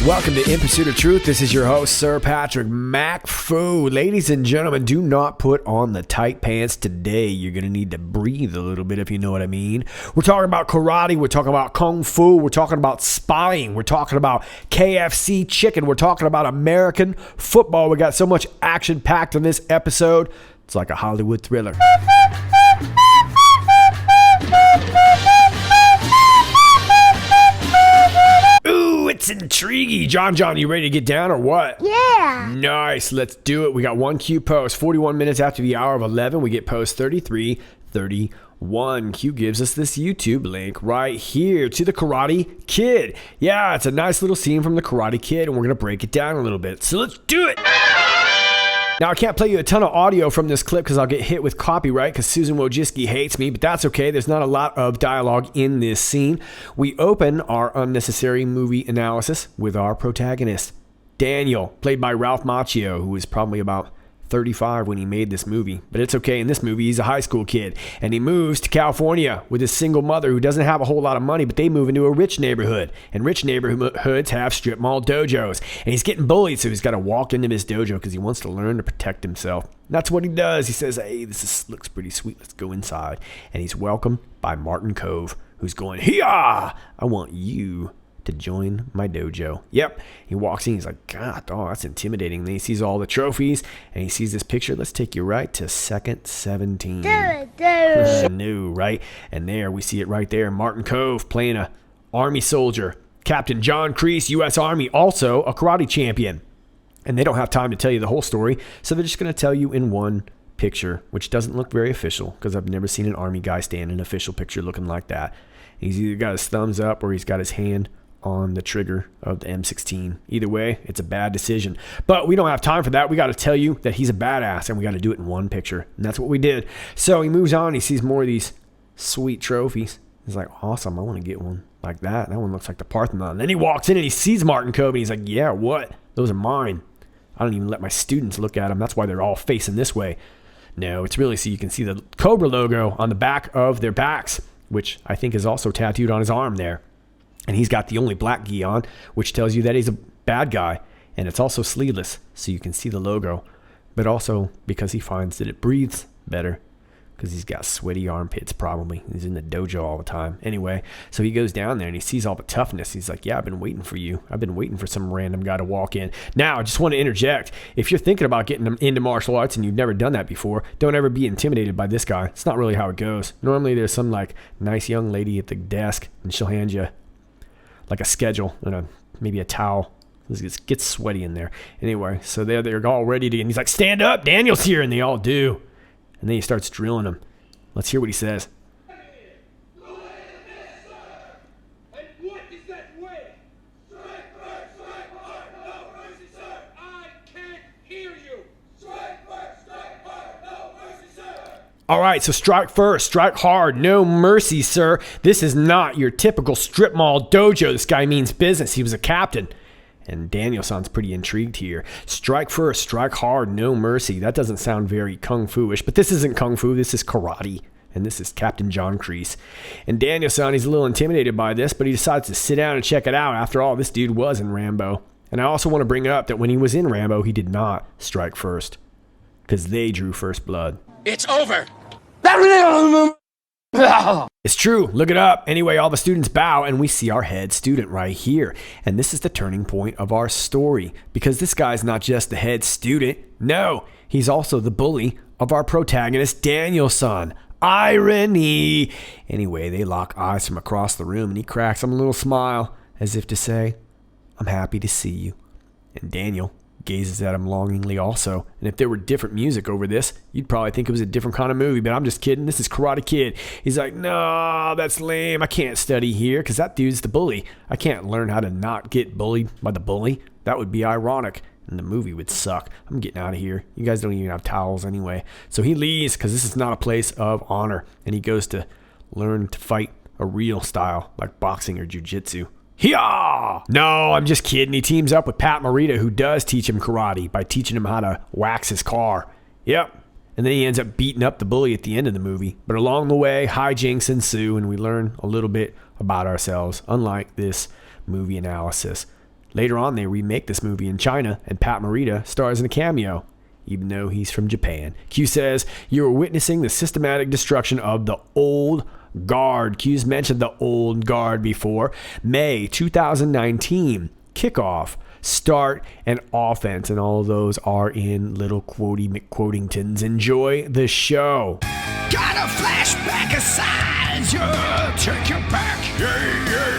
Welcome to In Pursuit of Truth. This is your host, Sir Patrick McFoo. Ladies and gentlemen, do not put on the tight pants today. You're going to need to breathe a little bit, if you know what I mean. We're talking about karate. We're talking about kung fu. We're talking about spying. We're talking about KFC chicken. We're talking about American football. We got so much action packed in this episode. It's like a Hollywood thriller. It's intriguing. John, you ready to get down or what? Yeah. Nice. Let's do it. We got one Q post. 41 minutes after the hour of 11, we get post 3331. Q gives us this YouTube link right here to the Karate Kid. Yeah, it's a nice little scene from the Karate Kid, and we're going to break it down a little bit. So let's do it. Now, I can't play you a ton of audio from this clip because I'll get hit with copyright because Susan Wojcicki hates me, but that's okay. There's not a lot of dialogue in this scene. We open our unnecessary movie analysis with our protagonist, Daniel, played by Ralph Macchio, who was probably about 35 when he made this movie. But it's okay. In this movie, he's a high school kid, and he moves to California with his single mother who doesn't have a whole lot of money, but they move into a rich neighborhood, and rich neighborhoods have strip mall dojos, and he's getting bullied, so he's got to walk into this dojo because he wants to learn to protect himself. And that's what he does. He says, hey, looks pretty sweet. Let's go inside. And he's welcomed by Martin Kove, who's going, "Hiya! I want you to join my dojo." Yep. He walks in. He's like, God, that's intimidating. Then he sees all the trophies and he sees this picture. Let's take you right to second 17. Do it. No, right? And there we see it right there. Martin Kove playing a Army soldier. Captain John Kreese, U.S. Army, also a karate champion. And they don't have time to tell you the whole story, so they're just going to tell you in one picture, which doesn't look very official because I've never seen an Army guy stand in an official picture looking like that. He's either got his thumbs up or he's got his hand on the trigger of the M16. Either way, it's a bad decision. But we don't have time for that. We got to tell you that he's a badass, and we got to do it in one picture. And that's what we did. So he moves on. He sees more of these sweet trophies. He's like, awesome, I want to get one like that. That one looks like the Parthenon. Then he walks in and he sees Martin Kove, and he's like, yeah, what? Those are mine. I don't even let my students look at them. That's why they're all facing this way. No, it's really so you can see the Cobra logo on the back of their backs, which I think is also tattooed on his arm there. And he's got the only black gi on, which tells you that he's a bad guy. And it's also sleeveless, so you can see the logo. But also because he finds that it breathes better. Because he's got sweaty armpits probably. He's in the dojo all the time. Anyway, so he goes down there and he sees all the toughness. He's like, yeah, I've been waiting for you. I've been waiting for some random guy to walk in. Now, I just want to interject. If you're thinking about getting into martial arts and you've never done that before, don't ever be intimidated by this guy. It's not really how it goes. Normally, there's some like nice young lady at the desk and she'll hand you like a schedule and maybe a towel. It gets sweaty in there. Anyway, so they're all ready to, and he's like, stand up, Daniel's here, and they all do. And then he starts drilling them. Let's hear what he says. All right, so strike first, strike hard, no mercy, sir. This is not your typical strip mall dojo. This guy means business. He was a captain. And Daniel sounds pretty intrigued here. Strike first, strike hard, no mercy. That doesn't sound very kung fu-ish, but this isn't kung fu. This is karate. And this is Captain John Kreese. And Daniel-san, he's a little intimidated by this, but he decides to sit down and check it out. After all, this dude was in Rambo. And I also want to bring up that when he was in Rambo, he did not strike first. Because they drew first blood. It's over! It's true. Look it up. Anyway, all the students bow, and we see our head student right here. And this is the turning point of our story. Because this guy's not just the head student. No, he's also the bully of our protagonist, Daniel-san. Irony. Anyway, they lock eyes from across the room, and he cracks him a little smile, as if to say, I'm happy to see you. And Daniel gazes at him longingly also. And if there were different music over this, you'd probably think it was a different kind of movie, but I'm just kidding. This is Karate Kid. He's like, no, that's lame. I can't study here because that dude's the bully. I can't learn how to not get bullied by the bully. That would be ironic. And the movie would suck. I'm getting out of here. You guys don't even have towels anyway. So he leaves because this is not a place of honor. And he goes to learn to fight a real style like boxing or jiu-jitsu. Hiya! No, I'm just kidding. He teams up with Pat Morita, who does teach him karate by teaching him how to wax his car. Yep. And then he ends up beating up the bully at the end of the movie. But along the way, hijinks ensue, and we learn a little bit about ourselves, unlike this movie analysis. Later on, they remake this movie in China, and Pat Morita stars in a cameo, even though he's from Japan. Q says, you are witnessing the systematic destruction of the old guard. Q's mentioned the old guard before. May 2019, kickoff, start, and offense. And all of those are in little quotey McQuotingtons. Enjoy the show. Got a flashback aside, yeah, take you back, yeah.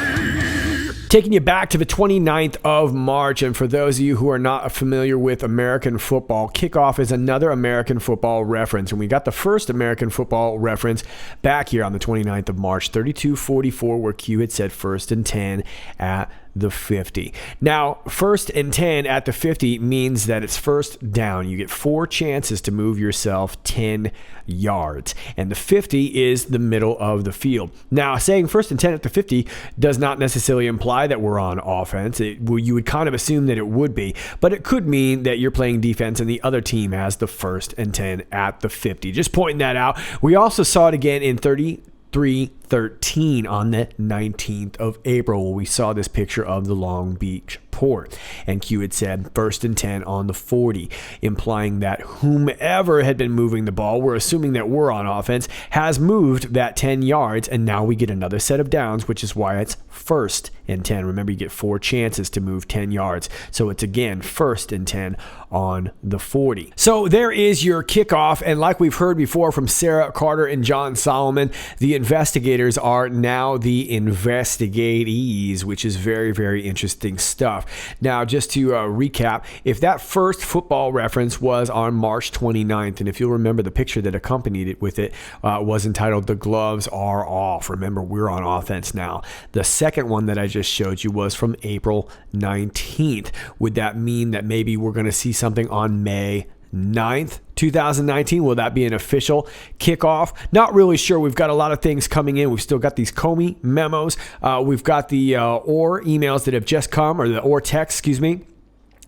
Taking you back to the 29th of March, and for those of you who are not familiar with American football, kickoff is another American football reference, and we got the first American football reference back here on the 29th of March, 32-44, where Q had said 1st and 10 at the 50. Now, 1st and 10 at the 50 means that it's first down. You get 4 chances to move yourself 10 yards, and the 50 is the middle of the field. Now, saying 1st and 10 at the 50 does not necessarily imply that we're on offense. You would kind of assume that it would be, but it could mean that you're playing defense and the other team has the 1st and 10 at the 50. Just pointing that out. We also saw it again in 33-13 on the 19th of April, where we saw this picture of the Long Beach port. And Q had said 1st and 10 on the 40, implying that whomever had been moving the ball, we're assuming that we're on offense, has moved that 10 yards, and now we get another set of downs, which is why it's 1st and 10. Remember, you get 4 chances to move 10 yards. So it's again 1st and 10 on the 40. So there is your kickoff, and like we've heard before from Sarah Carter and John Solomon, the investigators are now the investigatees, which is very, very interesting stuff. Now, just to recap, if that first football reference was on March 29th, and if you'll remember, the picture that accompanied it with it was entitled "The Gloves Are Off." Remember, we're on offense now. The second one that I just showed you was from April 19th. Would that mean that maybe we're going to see something on May 9th, 2019? Will that be an official kickoff? Not really sure. We've got a lot of things coming in. We've still got these Comey memos. We've got the OR emails that have just come, or the OR text,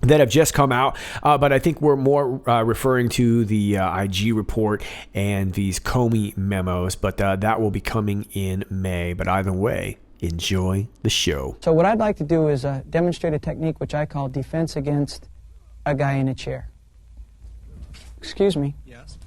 that have just come out. But I think we're more referring to the IG report and these Comey memos. But that will be coming in May. But either way, enjoy the show. So what I'd like to do is demonstrate a technique which I call defense against a guy in a chair. Excuse me. Yes.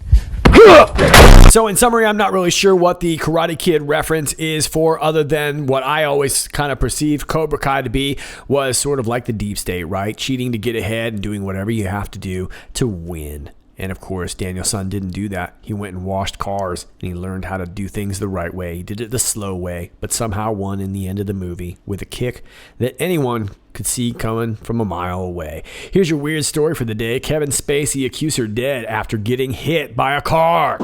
So in summary, I'm not really sure what the Karate Kid reference is for, other than what I always kind of perceived Cobra Kai to be, was sort of like the deep state, right? Cheating to get ahead and doing whatever you have to do to win. And of course, Daniel-san didn't do that. He went and washed cars, and he learned how to do things the right way. He did it the slow way, but somehow won in the end of the movie with a kick that anyone could see coming from a mile away. Here's your weird story for the day. Kevin Spacey accuser dead after getting hit by a car.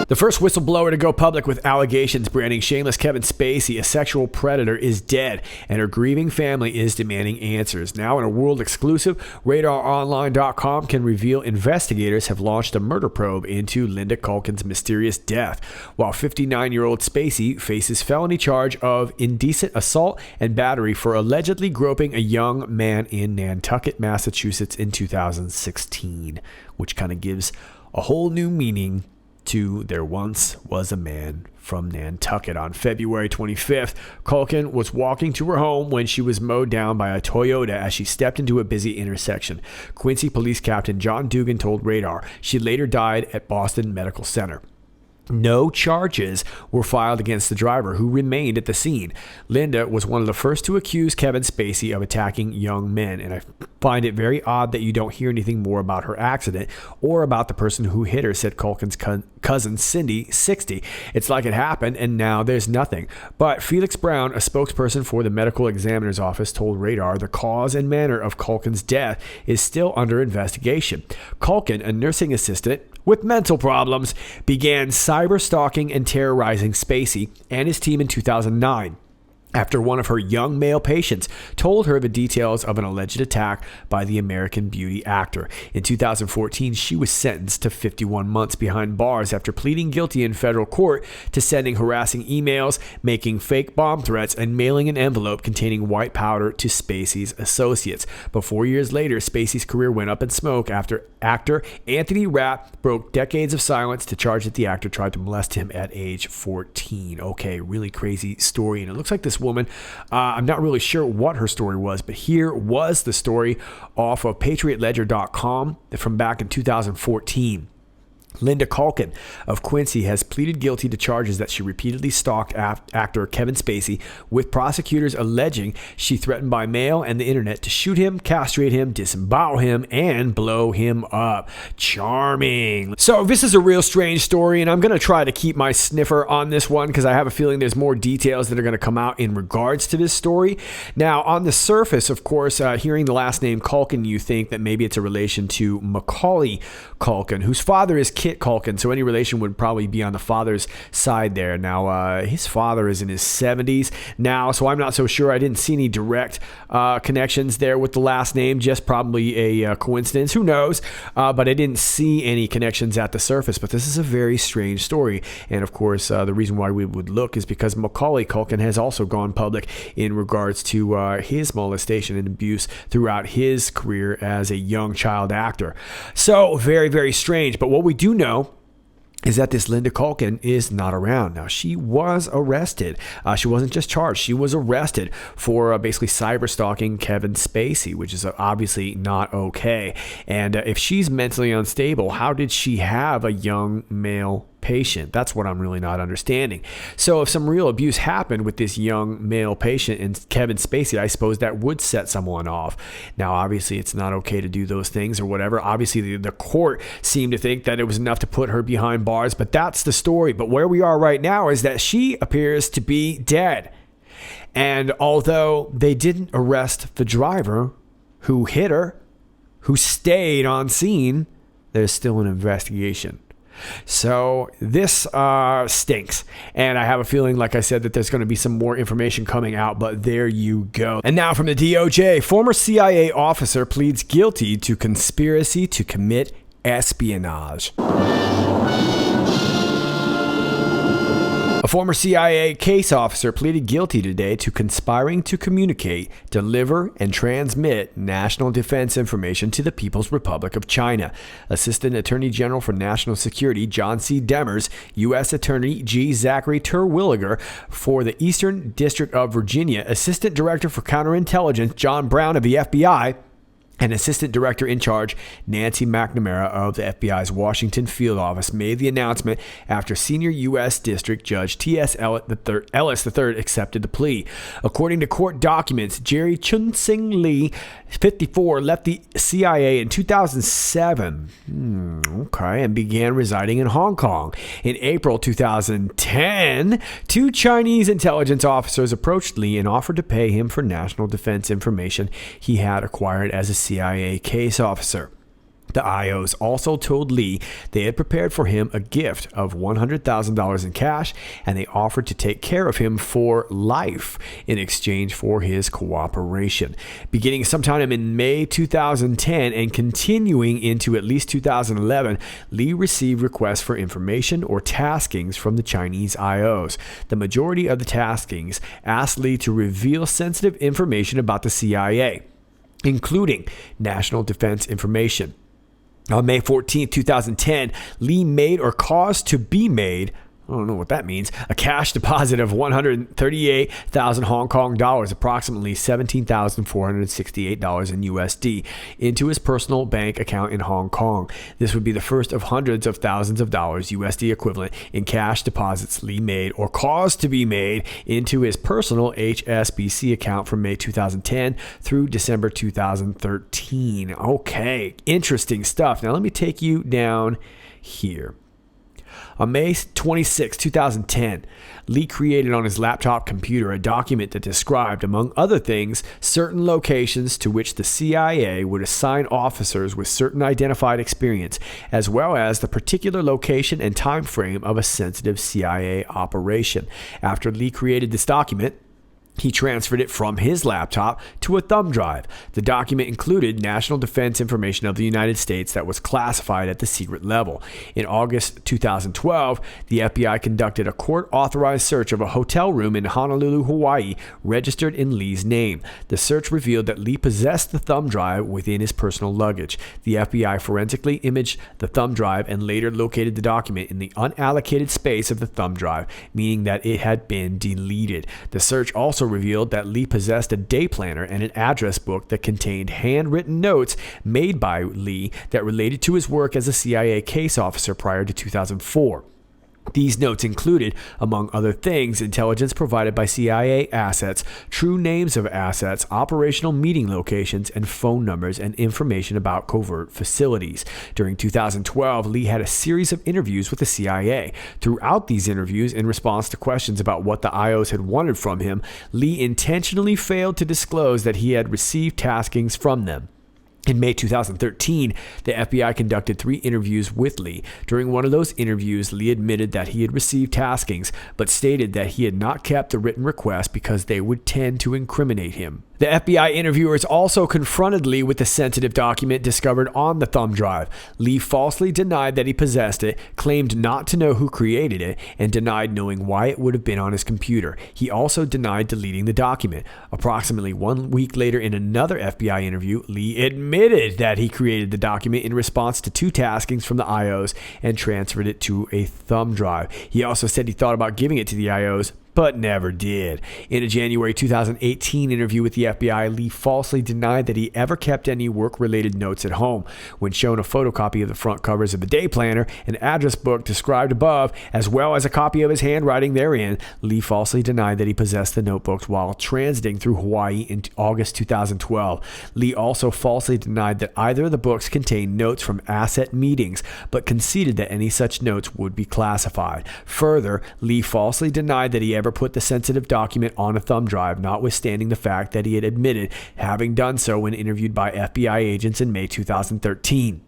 The first whistleblower to go public with allegations branding shameless Kevin Spacey a sexual predator is dead, and her grieving family is demanding answers. Now, in a world exclusive, RadarOnline.com can reveal investigators have launched a murder probe into Linda Culkin's mysterious death, while 59-year-old Spacey faces felony charge of indecent assault and battery for allegedly groping a young man in Nantucket, Massachusetts in 2016, which kind of gives a whole new meaning to "There Once Was a Man" from Nantucket. On February 25th, Culkin was walking to her home when she was mowed down by a Toyota as she stepped into a busy intersection. Quincy Police Captain John Dugan told Radar she later died at Boston Medical Center. No charges were filed against the driver, who remained at the scene. Linda was one of the first to accuse Kevin Spacey of attacking young men, and I find it very odd that you don't hear anything more about her accident or about the person who hit her, said Culkin's cousin Cindy, 60. It's like it happened, and now there's nothing. But Felix Brown, a spokesperson for the medical examiner's office, told Radar the cause and manner of Culkin's death is still under investigation. Culkin, a nursing assistant with mental problems, began cyber stalking and terrorizing Spacey and his team in 2009. After one of her young male patients told her the details of an alleged attack by the American Beauty actor. In 2014, she was sentenced to 51 months behind bars after pleading guilty in federal court to sending harassing emails, making fake bomb threats, and mailing an envelope containing white powder to Spacey's associates. But 4 years later, Spacey's career went up in smoke after actor Anthony Rapp broke decades of silence to charge that the actor tried to molest him at age 14. Okay, really crazy story. And it looks like this woman, I'm not really sure what her story was, but here was the story off of PatriotLedger.com from back in 2014. Linda Culkin of Quincy has pleaded guilty to charges that she repeatedly stalked actor Kevin Spacey, with prosecutors alleging she threatened by mail and the internet to shoot him, castrate him, disembowel him, and blow him up. Charming. So this is a real strange story, and I'm going to try to keep my sniffer on this one because I have a feeling there's more details that are going to come out in regards to this story. Now, on the surface, of course, hearing the last name Culkin, you think that maybe it's a relation to Macaulay Culkin, whose father is Kit Culkin, so any relation would probably be on the father's side there. Now, his father is in his 70s now, so I'm not so sure. I didn't see any direct connections there with the last name, just probably a coincidence. Who knows? But I didn't see any connections at the surface. But this is a very strange story. And of course, the reason why we would look is because Macaulay Culkin has also gone public in regards to his molestation and abuse throughout his career as a young child actor. So very, very strange. But what we do know is that this Linda Culkin is not around. Now, she was arrested. She wasn't just charged. She was arrested for basically cyber stalking Kevin Spacey, which is obviously not okay. And if she's mentally unstable, how did she have a young male patient? That's what I'm really not understanding. So if some real abuse happened with this young male patient and Kevin Spacey, I suppose that would set someone off. Now, obviously, it's not okay to do those things or whatever. Obviously, the court seemed to think that it was enough to put her behind bars, but that's the story. But where we are right now is that she appears to be dead. And although they didn't arrest the driver who hit her, who stayed on scene, there's still an investigation. So this stinks. And I have a feeling, like I said, that there's going to be some more information coming out, but there you go. And now from the DOJ, former CIA officer pleads guilty to conspiracy to commit espionage. A former CIA case officer pleaded guilty today to conspiring to communicate, deliver, and transmit national defense information to the People's Republic of China. Assistant Attorney General for National Security John C. Demers, U.S. Attorney G. Zachary Terwilliger for the Eastern District of Virginia, Assistant Director for Counterintelligence John Brown of the FBI, and Assistant Director in Charge Nancy McNamara of the FBI's Washington Field Office made the announcement after Senior U.S. District Judge T.S. Ellis III accepted the plea. According to court documents, Jerry Chun-Sing Lee, 54, left the CIA in 2007 and began residing in Hong Kong. In April 2010, two Chinese intelligence officers approached Lee and offered to pay him for national defense information he had acquired as a CIA case officer. The IOs also told Lee they had prepared for him a gift of $100,000 in cash, and they offered to take care of him for life in exchange for his cooperation. Beginning sometime in May 2010 and continuing into at least 2011, Lee received requests for information or taskings from the Chinese IOs. The majority of the taskings asked Lee to reveal sensitive information about the CIA, including national defense information. On May 14, 2010, Lee made or caused to be made I don't know what that means. A cash deposit of 138,000 Hong Kong dollars, approximately $17,468 in USD, into his personal bank account in Hong Kong. This would be the first of hundreds of thousands of dollars USD equivalent in cash deposits Lee made or caused to be made into his personal HSBC account from May 2010 through December 2013. Okay, interesting stuff. Now let me take you down here. On May 26, 2010, Lee created on his laptop computer a document that described, among other things, certain locations to which the CIA would assign officers with certain identified experience, as well as the particular location and time frame of a sensitive CIA operation. After Lee created this document, he transferred it from his laptop to a thumb drive. The document included national defense information of the United States that was classified at the secret level. In August 2012, the FBI conducted a court-authorized search of a hotel room in Honolulu, Hawaii, registered in Lee's name. The search revealed that Lee possessed the thumb drive within his personal luggage. The FBI forensically imaged the thumb drive and later located the document in the unallocated space of the thumb drive, meaning that it had been deleted. The search also revealed that Lee possessed a day planner and an address book that contained handwritten notes made by Lee that related to his work as a CIA case officer prior to 2004. These notes included, among other things, intelligence provided by CIA assets, true names of assets, operational meeting locations, and phone numbers, and information about covert facilities. During 2012, Lee had a series of interviews with the CIA. Throughout these interviews, in response to questions about what the IOs had wanted from him, Lee intentionally failed to disclose that he had received taskings from them. In May 2013, the FBI conducted 3 interviews with Lee. During one of those interviews, Lee admitted that he had received taskings, but stated that he had not kept the written request because they would tend to incriminate him. The FBI interviewers also confronted Lee with the sensitive document discovered on the thumb drive. Lee falsely denied that he possessed it, claimed not to know who created it, and denied knowing why it would have been on his computer. He also denied deleting the document. Approximately 1 week later, in another FBI interview, Lee admitted that he created the document in response to 2 taskings from the IOs and transferred it to a thumb drive. He also said he thought about giving it to the IOs, but never did. In a January 2018 interview with the FBI, Lee falsely denied that he ever kept any work-related notes at home. When shown a photocopy of the front covers of the day planner, an address book described above, as well as a copy of his handwriting therein, Lee falsely denied that he possessed the notebooks while transiting through Hawaii in August 2012. Lee also falsely denied that either of the books contained notes from asset meetings, but conceded that any such notes would be classified. Further, Lee falsely denied that he ever put the sensitive document on a thumb drive, notwithstanding the fact that he had admitted having done so when interviewed by FBI agents in May 2013.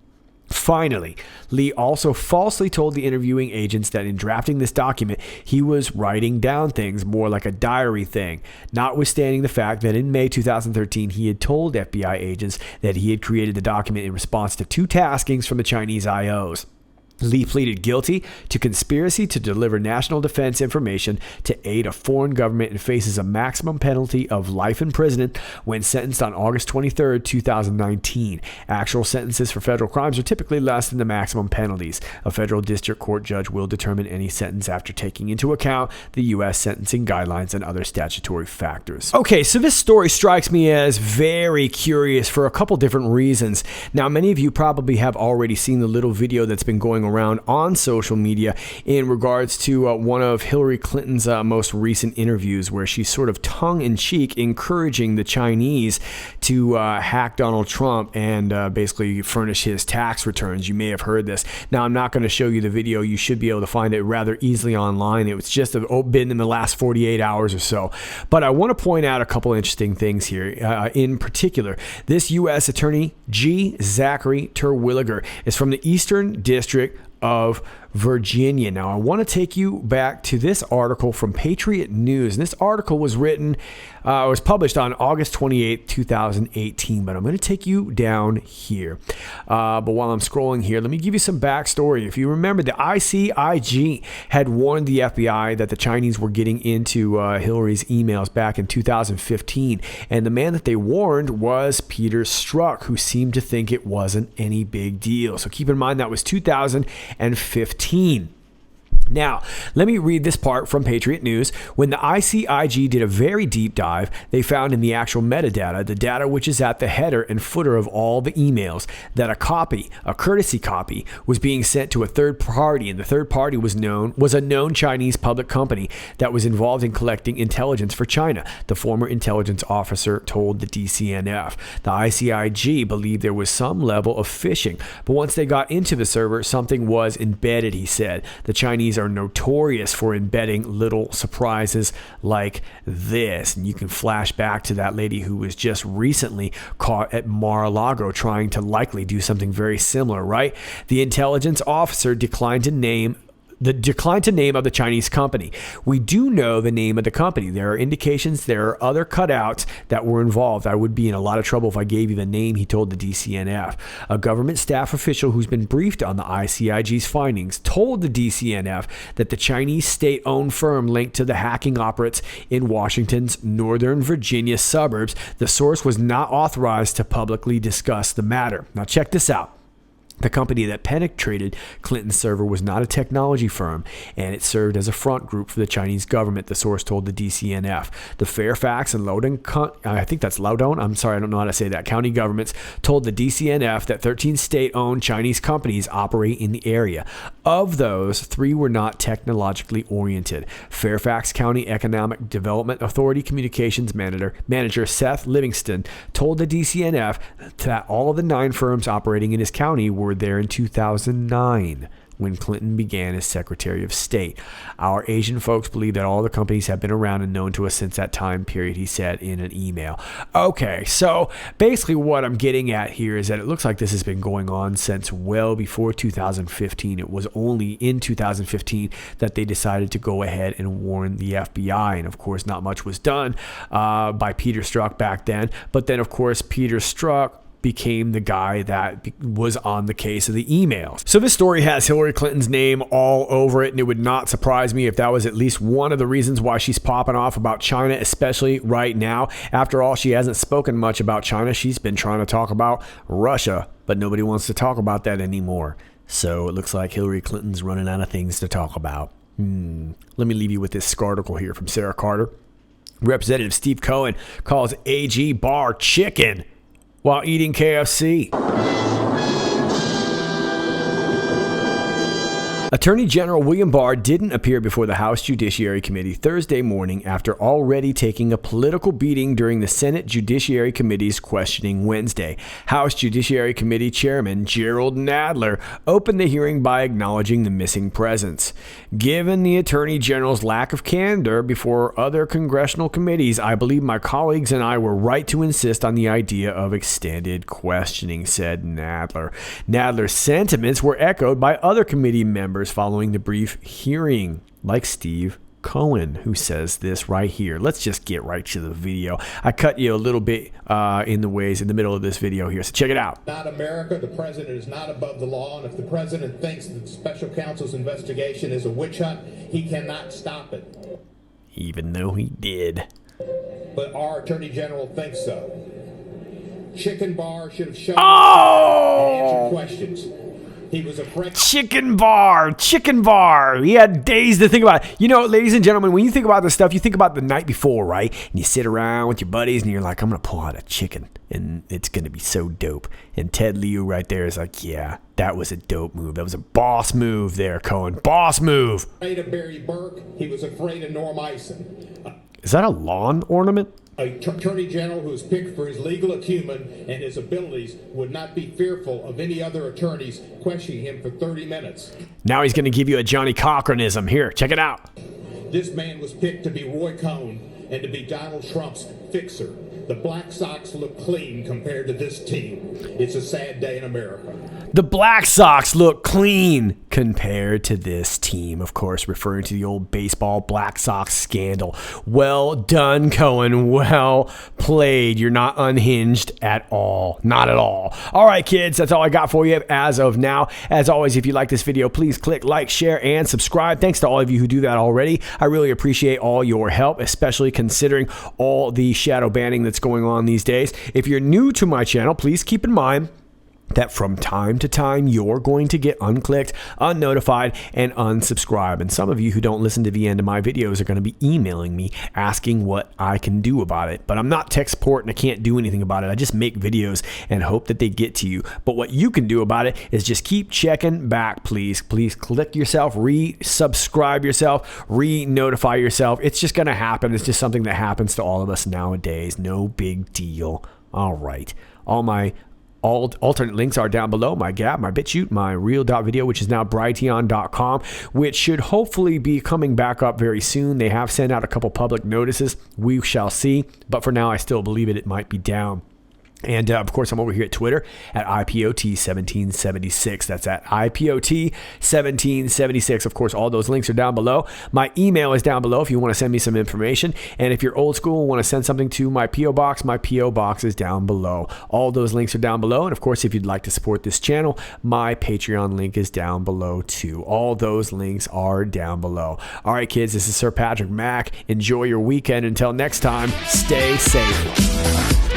Finally, Lee also falsely told the interviewing agents that in drafting this document, he was writing down things more like a diary thing, notwithstanding the fact that in May 2013, he had told FBI agents that he had created the document in response to 2 taskings from the Chinese IOs. Lee pleaded guilty to conspiracy to deliver national defense information to aid a foreign government and faces a maximum penalty of life imprisonment when sentenced on August 23, 2019. Actual sentences for federal crimes are typically less than the maximum penalties. A federal district court judge will determine any sentence after taking into account the U.S. sentencing guidelines and other statutory factors. Okay, so this story strikes me as very curious for a couple different reasons. Now, many of you probably have already seen the little video that's been going around on social media in regards to one of Hillary Clinton's most recent interviews, where she's sort of tongue-in-cheek encouraging the Chinese to hack Donald Trump and basically furnish his tax returns. You may have heard this. Now, I'm not going to show you the video. You should be able to find it rather easily online. It was just been in the last 48 hours or so. But I want to point out a couple interesting things here. In particular, this U.S. Attorney G. Zachary Terwilliger is from the Eastern District of Virginia. Now, I want to take you back to this article from Patriot News. And this article was published on August 28, 2018, but I'm going to take you down here. But while I'm scrolling here, let me give you some backstory. If you remember, the ICIG had warned the FBI that the Chinese were getting into Hillary's emails back in 2015. And the man that they warned was Peter Strzok, who seemed to think it wasn't any big deal. So keep in mind that was 2015. Now, let me read this part from Patriot News. When the ICIG did a very deep dive, they found in the actual metadata, the data which is at the header and footer of all the emails, that a copy, a courtesy copy, was being sent to a third party, and the third party was a known Chinese public company that was involved in collecting intelligence for China. The former intelligence officer told the DCNF. The ICIG believed there was some level of phishing, but once they got into the server, something was embedded, he said. The Chinese are notorious for embedding little surprises like this. And you can flash back to that lady who was just recently caught at Mar-a-Lago trying to likely do something very similar, right? The intelligence officer declined to name of the Chinese company. We do know the name of the company. There are indications there are other cutouts that were involved. I would be in a lot of trouble if I gave you the name, he told the DCNF. A government staff official who's been briefed on the ICIG's findings told the DCNF that the Chinese state-owned firm linked to the hacking operates in Washington's Northern Virginia suburbs. The source was not authorized to publicly discuss the matter. Now check this out. The company that penetrated Clinton's server was not a technology firm, and it served as a front group for the Chinese government, the source told the DCNF. The Fairfax and Loudoun, I think that's Loudoun, I'm sorry, I don't know how to say that, county governments told the DCNF that 13 state-owned Chinese companies operate in the area. Of those, 3 were not technologically oriented. Fairfax County Economic Development Authority Communications Manager Seth Livingston told the DCNF that all of the 9 firms operating in his county were there in 2009 when Clinton began as Secretary of State. Our Asian folks believe that all the companies have been around and known to us since that time period, he said in an email. Okay, so basically what I'm getting at here is that it looks like this has been going on since well before 2015. It was only in 2015 that they decided to go ahead and warn the FBI. And of course, not much was done by Peter Strzok back then. But then, of course, Peter Strzok became the guy that was on the case of the emails. So this story has Hillary Clinton's name all over it, and it would not surprise me if that was at least one of the reasons why she's popping off about China, especially right now. After all, she hasn't spoken much about China. She's been trying to talk about Russia, but nobody wants to talk about that anymore. So it looks like Hillary Clinton's running out of things to talk about. Let me leave you with this SCarticle here from Sarah Carter. Representative Steve Cohen calls AG Barr chicken while eating KFC. Attorney General William Barr didn't appear before the House Judiciary Committee Thursday morning after already taking a political beating during the Senate Judiciary Committee's questioning Wednesday. House Judiciary Committee Chairman Gerald Nadler opened the hearing by acknowledging the missing presence. Given the Attorney General's lack of candor before other congressional committees, I believe my colleagues and I were right to insist on the idea of extended questioning, said Nadler. Nadler's sentiments were echoed by other committee members following the brief hearing, like Steve Cohen, who says this right here. Let's just get right to the video. I cut you a little bit in the middle of this video here, so check it out. Not America. The president is not above the law, and if the president thinks that the special counsel's investigation is a witch hunt, he cannot stop it. Even though he did. But our attorney general thinks so. Chicken Barr should have shown up and answered questions. He was afraid. Chicken Barr. He had days to think about it. You know, ladies and gentlemen, when you think about this stuff, you think about the night before, right? And you sit around with your buddies and you're like, I'm going to pull out a chicken and it's going to be so dope. And Ted Lieu right there is like, yeah, that was a dope move. That was a boss move there, Cohen. Boss move. Afraid of Barry Burke. He was afraid of Norm Eisen. Is that a lawn ornament? A attorney general who is picked for his legal acumen and his abilities would not be fearful of any other attorneys questioning him for 30 minutes. Now he's going to give you a Johnny Cochranism. Here, check it out. This man was picked to be Roy Cohn and to be Donald Trump's fixer. The Black Sox look clean compared to this team. It's a sad day in America. The Black Sox look clean compared to this team, of course, referring to the old baseball Black Sox scandal. Well done, Cohen. Well played. You're not unhinged at all. Not at all. All right, kids, that's all I got for you as of now. As always, if you like this video, please click like, share, and subscribe. Thanks to all of you who do that already. I really appreciate all your help, especially considering all the shadow banning that's going on these days. If you're new to my channel, please keep in mind that from time to time you're going to get unclicked, unnotified, and unsubscribed. And some of you who don't listen to the end of my videos are going to be emailing me asking what I can do about it. But I'm not tech support and I can't do anything about it. I just make videos and hope that they get to you. But what you can do about it is just keep checking back, please. Please click yourself, resubscribe yourself, re-notify yourself. It's just going to happen. It's just something that happens to all of us nowadays. No big deal. All right. All my alternate links are down below. My Gab, my BitChute, my Real.video, which is now Brighteon.com, which should hopefully be coming back up very soon. They have sent out a couple public notices. We shall see. But for now, I still believe it might be down. And of course, I'm over here at Twitter at IPOT1776. That's at IPOT1776. Of course, all those links are down below. My email is down below if you want to send me some information. And if you're old school and want to send something to my P.O. Box, my P.O. Box is down below. All those links are down below. And of course, if you'd like to support this channel, my Patreon link is down below too. All those links are down below. All right, kids, this is Sir Patrick Mack. Enjoy your weekend. Until next time, stay safe.